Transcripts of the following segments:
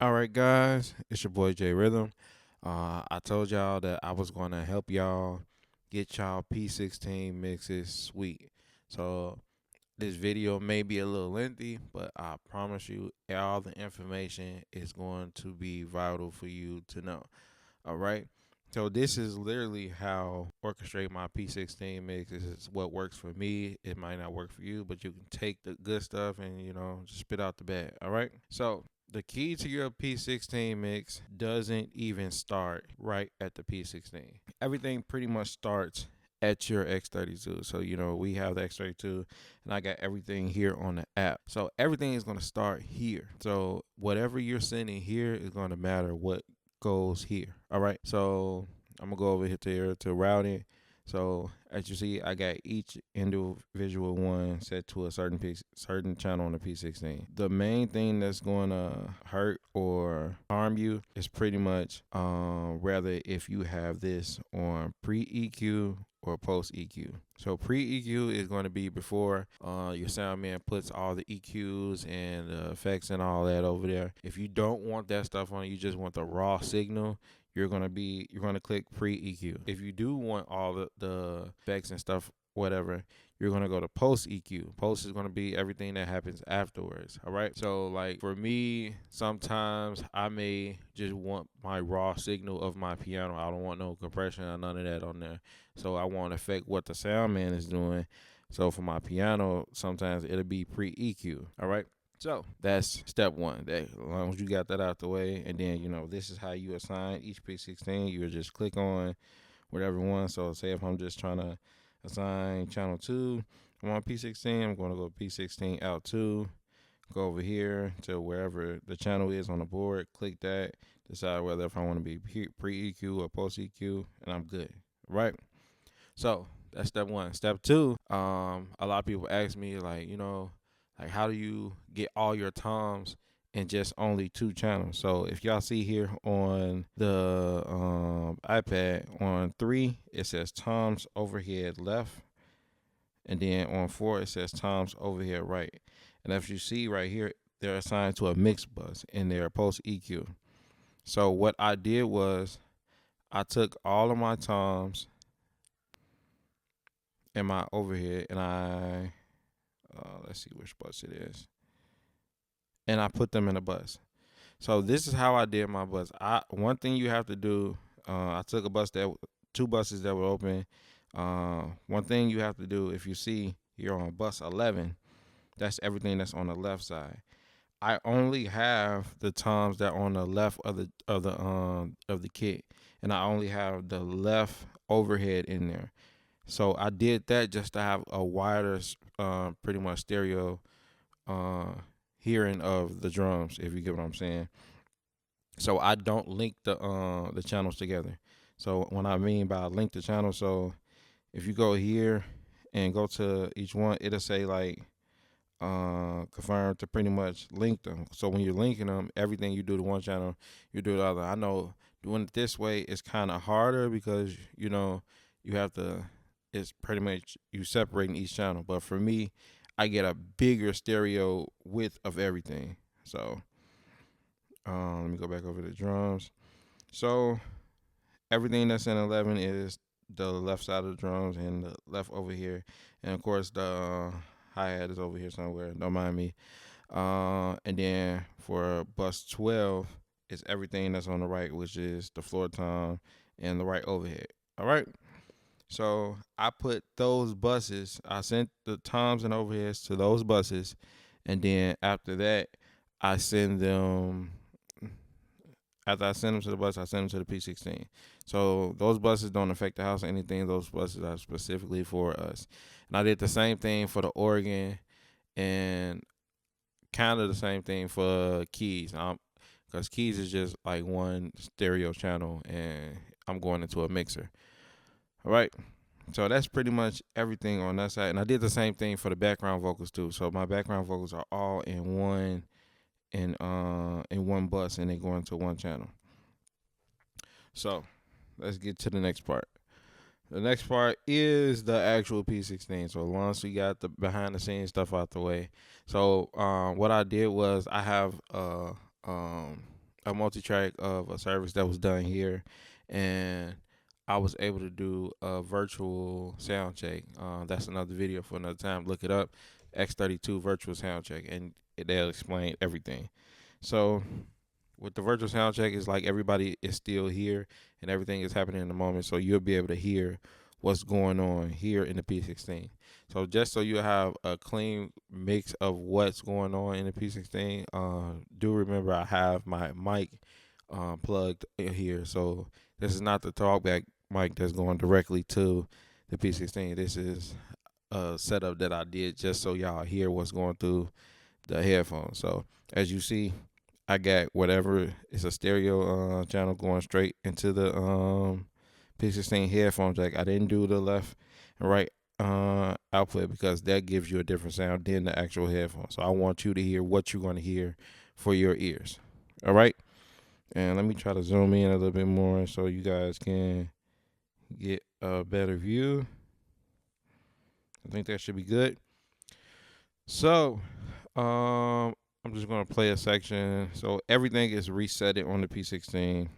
All right, guys, it's your boy JayRytthm. I told y'all that I was going to help y'all get y'all P16 mixes sweet. So this video may be a little lengthy, but I promise you all the information is going to be vital for you to know. All right. So this is literally how orchestrate my P16 mix. This is what works for me. It might not work for you, but you can take the good stuff and just spit out the bad. All right. So the key to your P16 mix doesn't even start right at the P16. Everything pretty much starts at your X32. So, we have the X32 and I got everything here on the app. So everything is going to start here. So whatever you're sending here is going to matter what goes here. All right. So I'm going to go over here to routing. So as you see, I got each individual one set to a certain channel on the P16. The main thing that's going to hurt or harm you is pretty much rather if you have this on pre-EQ or post EQ. So pre EQ is going to be before your sound man puts all the EQs and the effects and all that over there. If you don't want that stuff on it, you just want the raw signal, you're gonna click pre EQ. If you do want all the effects and stuff, whatever, you're gonna go to post EQ. Post is gonna be everything that happens afterwards. All right. So like for me, sometimes I may just want my raw signal of my piano. I don't want no compression or none of that on there. So I want to affect what the sound man is doing. So for my piano, sometimes it'll be pre EQ. All right. So that's step one. That as long as you got that out the way, and then this is how you assign each P16. You just click on whatever one. So say if I'm just trying to assign channel 2 on my P16, I'm going to go P16 out 2. Go over here to wherever the channel is on the board. Click that. Decide whether if I want to be pre EQ or post EQ, and I'm good. Right. So that's step one. Step two, a lot of people ask me like how do you get all your toms in just only 2 channels? So if y'all see here on the iPad on 3, it says toms overhead left, and then on 4 it says toms overhead right. And if you see right here, they're assigned to a mix bus in their post EQ. So what I did was I took all of my toms and my overhead, and I let's see which bus it is, and I put them in a bus. So this is how I did my bus. One thing you have to do, I took 2 buses that were open. One thing you have to do, if you see here on bus 11, that's everything that's on the left side. I only have the toms that are on the left of the kit, and I only have the left overhead in there. So I did that just to have a wider, pretty much stereo hearing of the drums, if you get what I'm saying. So I don't link the channels together. So what I mean by link the channel, so if you go here and go to each one, it'll say like confirm to pretty much link them. So when you're linking them, everything you do to one channel, you do the other. I know doing it this way is kind of harder because you have to. It's pretty much you separating each channel. But for me, I get a bigger stereo width of everything. So let me go back over the drums. So everything that's in 11 is the left side of the drums and the left over here, and of course the hi-hat is over here somewhere, don't mind me. And then for bus 12, it's everything that's on the right, which is the floor tom and the right overhead. All right. So I put those buses, I sent the toms and overheads to those buses, and then after that, I send them. After I send them to the bus, I send them to the P16. So those buses don't affect the house or anything. Those buses are specifically for us. And I did the same thing for the organ and kind of the same thing for keys. Because keys is just like one stereo channel, and I'm going into a mixer. All right. So that's pretty much everything on that side. And I did the same thing for the background vocals too. So my background vocals are all in one bus, and they go into one channel. So let's get to the next part. The next part is the actual P16. So once we got the behind the scenes stuff out the way, so what I did was I have a multi-track of a service that was done here, and I was able to do a virtual sound check. That's another video for another time. Look it up, X32 virtual sound check, and they'll explain everything. So with the virtual sound check, it's like everybody is still here and everything is happening in the moment, so you'll be able to hear what's going on here in the P16. So just so you have a clean mix of what's going on in the P16, do remember I have my mic plugged in here. So this is not the talkback mic that's going directly to the P16. This is a setup that I did just so y'all hear what's going through the headphones. So as you see, I got whatever is a stereo channel going straight into the P16 headphone jack. I didn't do the left and right output because that gives you a different sound than the actual headphone. So I want you to hear what you're going to hear for your ears. All right. And let me try to zoom in a little bit more so you guys can get a better view. I think that should be good. So, I'm just gonna play a section. So everything is resetted on the P16.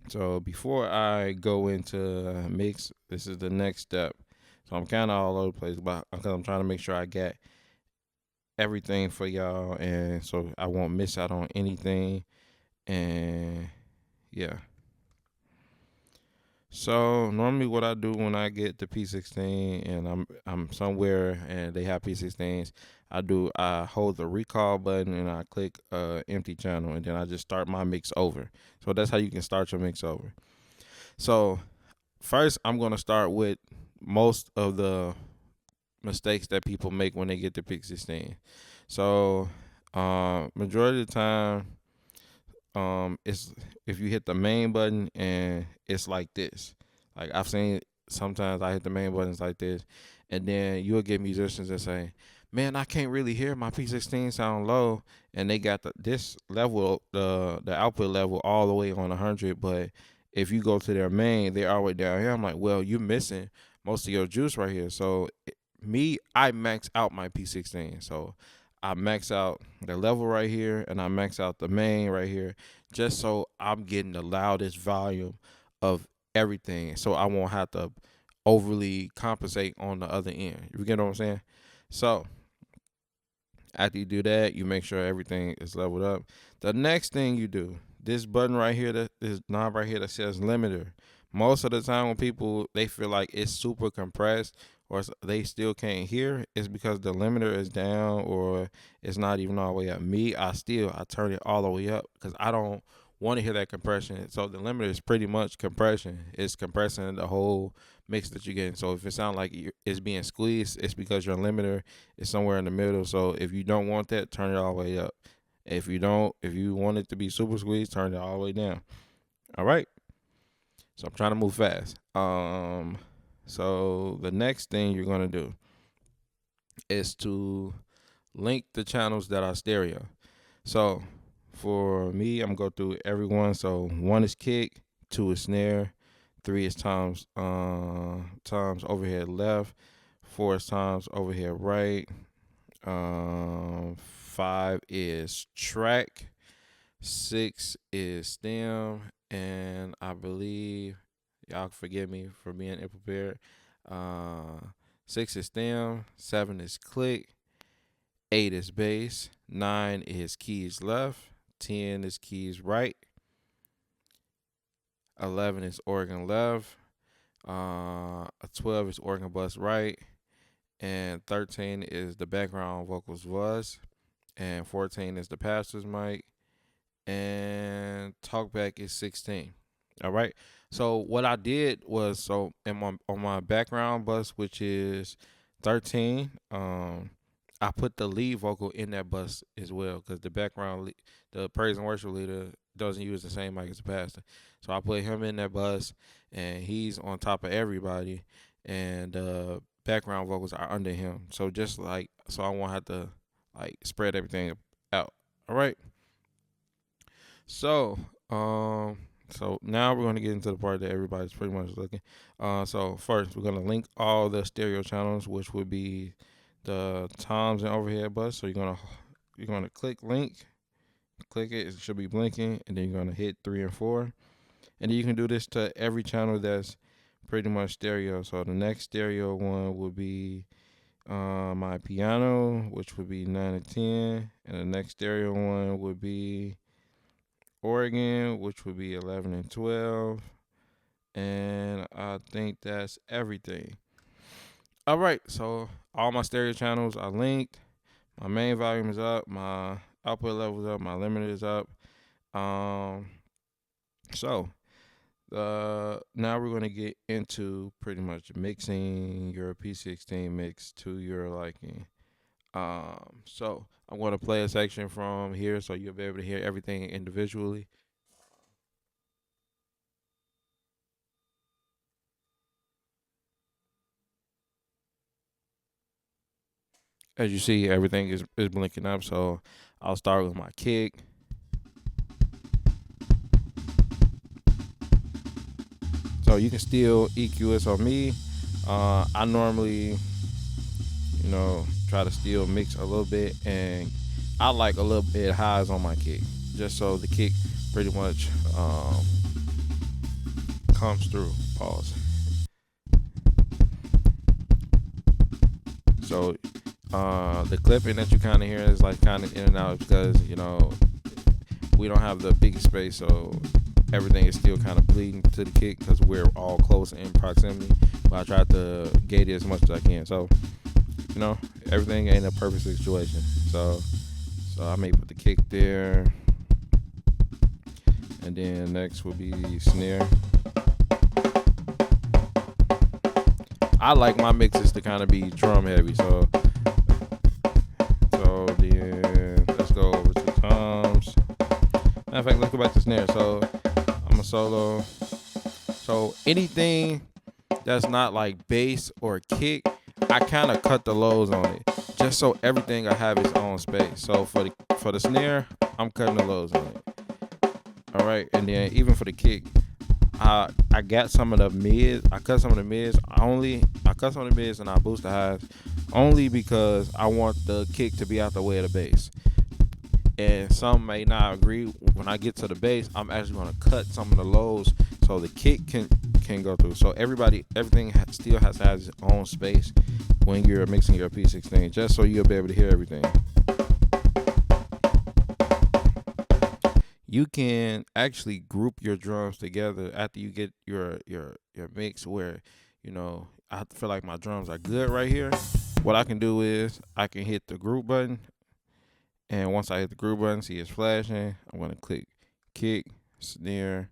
So before I go into mix, this is the next step. So I'm kind of all over the place, but because I'm trying to make sure I get everything for y'all, and so I won't miss out on anything. And yeah. So normally, what I do when I get the P16 and I'm somewhere and they have P16s, I hold the recall button and I click empty channel, and then I just start my mix over. So that's how you can start your mix over. So first, I'm gonna start with most of the mistakes that people make when they get the P16. So majority of the time, it's if you hit the main button and it's like this. Like I've seen sometimes I hit the main buttons like this, and then you'll get musicians that say, "Man, I can't really hear my P16 sound low," and they got this level, the output level all the way on 100, but if you go to their main, they're all the way down here. I'm like, well, you're missing most of your juice right here. So I max out my P16. So I max out the level right here and I max out the main right here just so I'm getting the loudest volume of everything. So I won't have to overly compensate on the other end. You get what I'm saying? So after you do that, you make sure everything is leveled up. The next thing you do, this button right here, this knob right here that says limiter. Most of the time when people they feel like it's super compressed or they still can't hear, it's because the limiter is down or it's not even all the way up. I turn it all the way up because I don't want to hear that compression. So the limiter is pretty much compression. It's compressing the whole mix that you're getting. So if it sounds like it's being squeezed, it's because your limiter is somewhere in the middle. So if you don't want that, turn it all the way up. If you want it to be super squeezed, turn it all the way down. All right. So I'm trying to move fast. So the next thing you're gonna do is to link the channels that are stereo. So for me, I'm gonna go through everyone. So 1 is kick, 2 is snare, 3 is times overhead left, 4 is times overhead right, 5 is track, 6 is stem, and I believe y'all forgive me for being unprepared. 6 is stem, 7 is click, 8 is bass, 9 is keys left, 10 is keys right, 11 is organ left, 12 is organ bus right, and 13 is the background vocals was, and 14 is the pastor's mic, and talkback is 16. All right. So what I did was on my background bus, which is 13, I put the lead vocal in that bus as well because the praise and worship leader doesn't use the same mic as the pastor. So I put him in that bus, and he's on top of everybody, and background vocals are under him. So I won't have to spread everything out. All right. So, so now we're gonna get into the part that everybody's pretty much looking. So first we're gonna link all the stereo channels, which would be the toms and overhead bus. So you're gonna click link. Click it. It should be blinking, and then you're gonna hit 3 and 4, and then you can do this to every channel that's pretty much stereo. So the next stereo one would be my piano, which would be 9 and 10, and the next stereo one would be Oregon, which would be 11 and 12, and I think that's everything. All right, so all my stereo channels are linked. My main volume is up. My output level is up. My limiter is up. Um, so now we're gonna get into pretty much mixing your P16 mix to your liking. So I'm gonna play a section from here so you'll be able to hear everything individually. As you see, everything is blinking up. So I'll start with my kick. So you can still EQ it on me. I normally, try to still mix a little bit, and I like a little bit highs on my kick, just so the kick pretty much comes through. Pause. So the clipping that you kind of hear is like kind of in and out because we don't have the biggest space, so everything is still kind of bleeding to the kick because we're all close in proximity. But I try to gate it as much as I can. So everything ain't a perfect situation. So I may put the kick there, and then next will be snare. I like my mixes to kind of be drum heavy, so then let's go over to toms. Matter of fact, let's go back to snare. So I'm a solo. So anything that's not like bass or kick, I kind of cut the lows on it, just so everything I have its own space. So for the snare, I'm cutting the lows on it. All right, and then even for the kick, I got some of the mids. I cut some of the mids. I cut some of the mids and I boost the highs only because I want the kick to be out the way of the bass. And some may not agree. When I get to the bass, I'm actually going to cut some of the lows so the kick can go through. So everything still has to have its own space when you're mixing your P16, just so you'll be able to hear everything. You can actually group your drums together after you get your mix where, I feel like my drums are good right here. What I can do is I can hit the group button, and once I hit the group button, see it's flashing, I'm going to click kick, snare,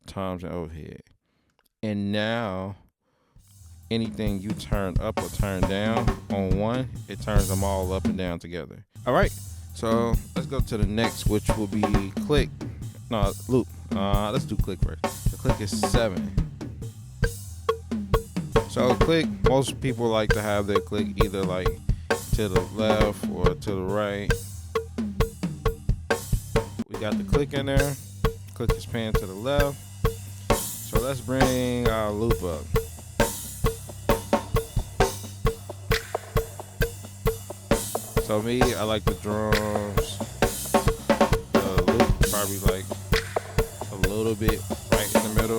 toms, and overhead. And now anything you turn up or turn down on one, it turns them all up and down together. All right. So let's go to the next, which will be click. No, loop. Let's do click first. The click is 7. So click, most people like to have their click either like to the left or to the right. We got the click in there. Click is pan to the left. So let's bring our loop up. So me, I like the drums. The loop probably like a little bit right in the middle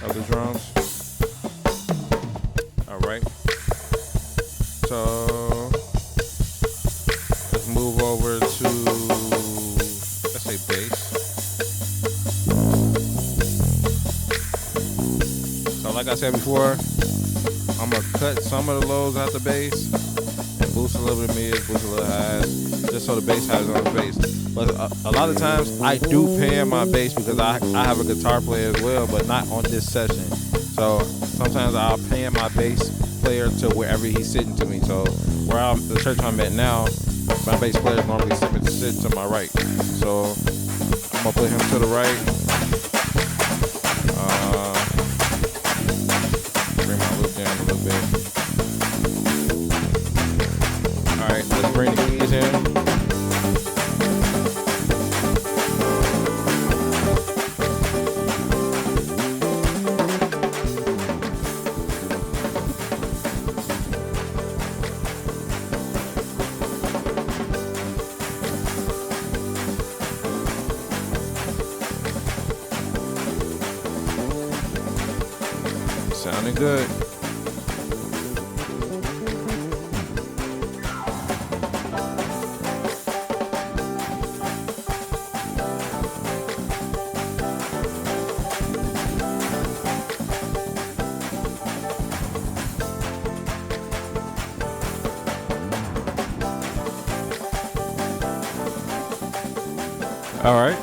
of the drums. All right. So let's move over to, let's say, bass. So like I said before, I'm gonna cut some of the lows out the bass. Boost a little bit of mids, boost a little highs, just so the bass has its own bass. But a lot of times I do pan my bass because I have a guitar player as well, but not on this session. So sometimes I'll pan my bass player to wherever he's sitting to me. So the church I'm at now, my bass player is normally sitting to my right. So I'm gonna put him to the right. Bring my loop down a little bit. Alright, let's bring the keys in. Sounding good. All right.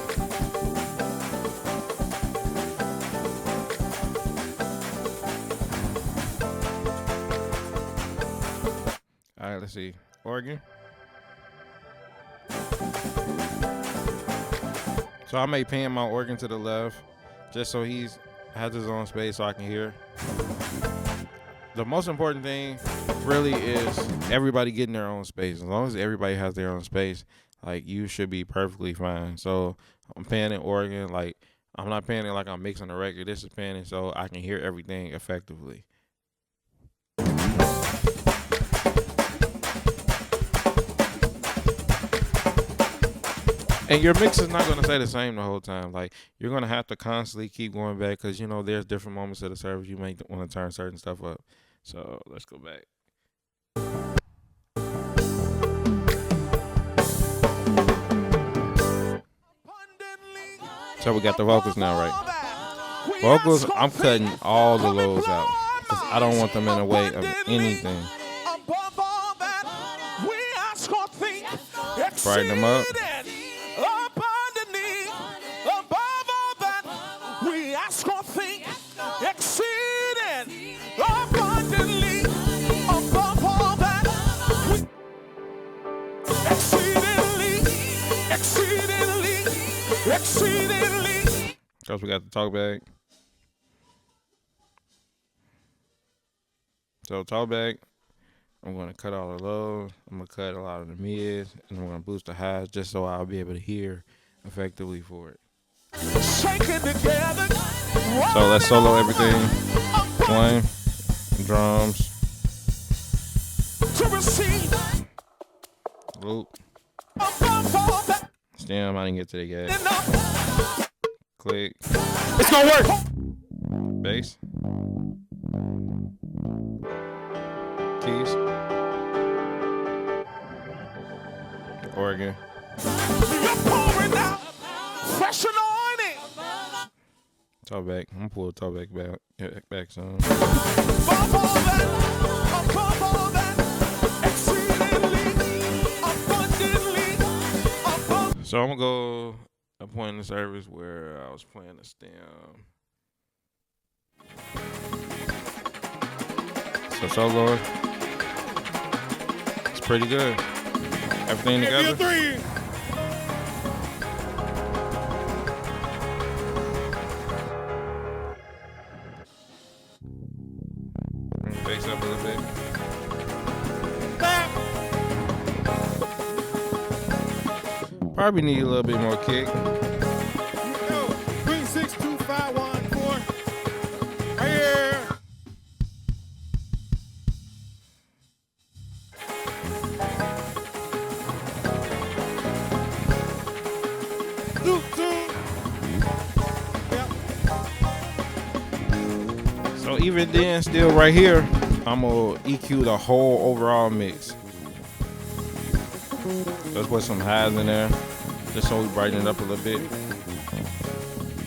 All right, let's see. Organ. So I may pan my organ to the left just so he's has his own space so I can hear. The most important thing really is everybody getting their own space. As long as everybody has their own space, like, you should be perfectly fine. So I'm panning organ, like, I'm not panning like I'm mixing a record. This is panning so I can hear everything effectively. And your mix is not going to stay the same the whole time. Like, you're going to have to constantly keep going back because, you know, there's different moments of the service you may want to turn certain stuff up. So let's go back. So we got the vocals now, right? Vocals, I'm cutting all the lows out because I don't want them in the way of anything. Brighten them up. Because we got the talk back. So talk back, I'm going to cut all the lows. I'm going to cut a lot of the mids. And I'm going to boost the highs just so I'll be able to hear effectively for it. So let's solo everything. One, drums. Loop. Stem, I didn't get to the gas. Click. It's gonna work. Bass. Keys. Organ. Talk back. I'm gonna pull the talk back some. So I'm gonna go a point in the service where I was playing the stem. So solo, it's pretty good. Everything together. Bass up a little bit. Probably need a little bit more kick. 362-514. Right here. Loop 2. Yep. So even then, still right here, I'm gonna EQ the whole overall mix. Let's put some highs in there, just so we brighten it up a little bit.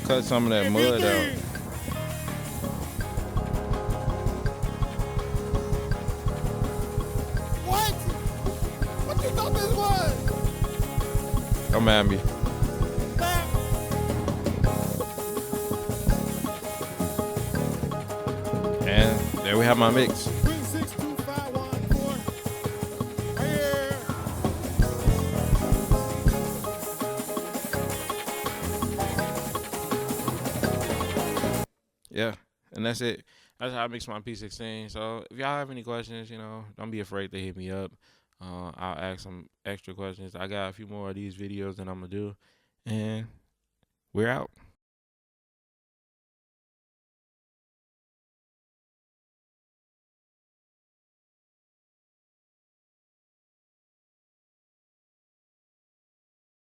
Cut some of that mud out. What? What you thought this was? Don't mind me. And there we have my mix. 362-514. Right here. Yeah, and that's it. That's how I mix my P16. So if y'all have any questions, you know, don't be afraid to hit me up. I'll ask some extra questions. I got a few more of these videos that I'm gonna do, and we're out.